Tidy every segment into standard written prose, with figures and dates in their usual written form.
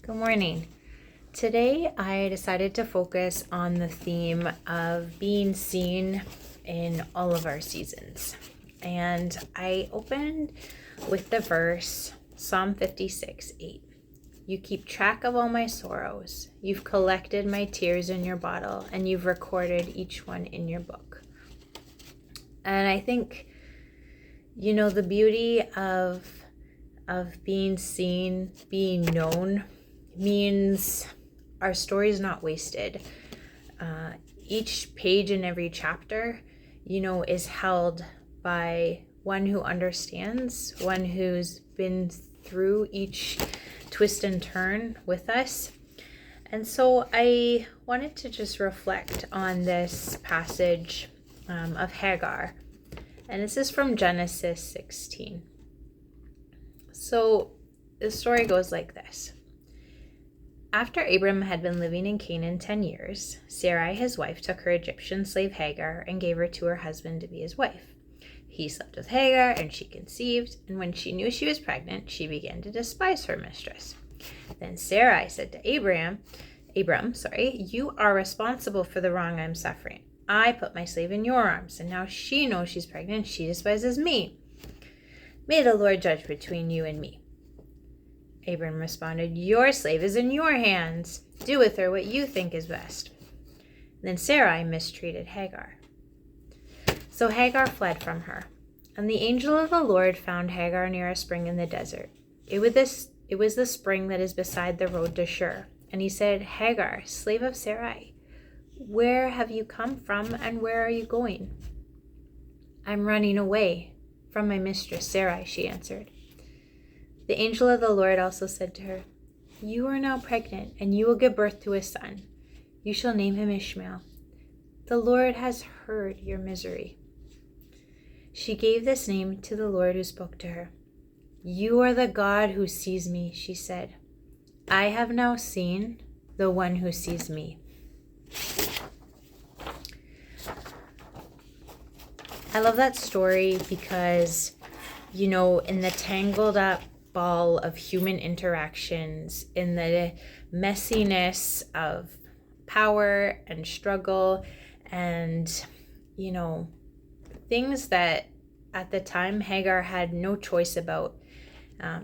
Good morning. Today I decided to focus on the theme of being seen in all of our seasons. And I opened with the verse Psalm 56:8. You keep track of all my sorrows. You've collected my tears in your bottle, and you've recorded each one in your book. And I think, the beauty of being seen, being known, means our story is not wasted. Each page in every chapter, is held by one who understands, one who's been through each twist and turn with us. And so I wanted to just reflect on this passage of Hagar. And this is from Genesis 16. So the story goes like this. After Abram had been living in Canaan 10 years, Sarai, his wife, took her Egyptian slave Hagar and gave her to her husband to be his wife. He slept with Hagar, and she conceived, and when she knew she was pregnant, she began to despise her mistress. Then Sarai said to Abram, you are responsible for the wrong I'm suffering. I put my slave in your arms, and now she knows she's pregnant. She despises me. May the Lord judge between you and me. Abram responded, your slave is in your hands. Do with her what you think is best. Then Sarai mistreated Hagar. So Hagar fled from her, and the angel of the Lord found Hagar near a spring in the desert. It was the spring that is beside the road to Shur. And he said, Hagar, slave of Sarai, where have you come from and where are you going? I'm running away from my mistress Sarai, she answered. The angel of the Lord also said to her, you are now pregnant, and you will give birth to a son. You shall name him Ishmael. The Lord has heard your misery. She gave this name to the Lord who spoke to her. You are the God who sees me, she said. I have now seen the one who sees me. I love that story because, in the tangled up ball of human interactions, in the messiness of power and struggle and, things that at the time Hagar had no choice about.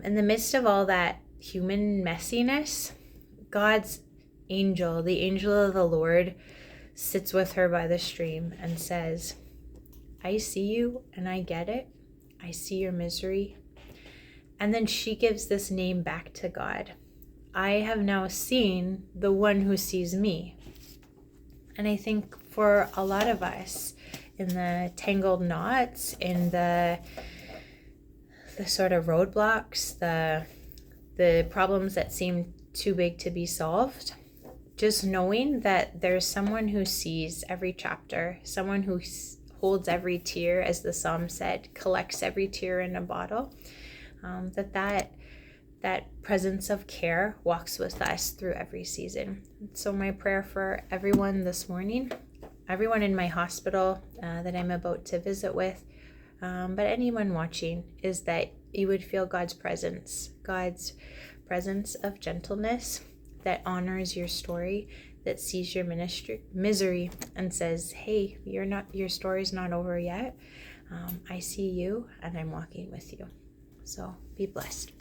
In the midst of all that human messiness, God's angel, the angel of the Lord, sits with her by the stream and says, I see you and I get it. I see your misery. And then she gives this name back to God. I have now seen the one who sees me. And I think for a lot of us, in the tangled knots, in the sort of roadblocks, the problems that seem too big to be solved, just knowing that there's someone who sees every chapter, someone who holds every tear, as the psalm said, collects every tear in a bottle, that presence of care walks with us through every season. So my prayer for everyone this morning, everyone in my hospital that I'm about to visit with, but anyone watching, is that you would feel God's presence of gentleness that honors your story, that sees your misery and says, hey, your story's not over yet. I see you and I'm walking with you. So be blessed.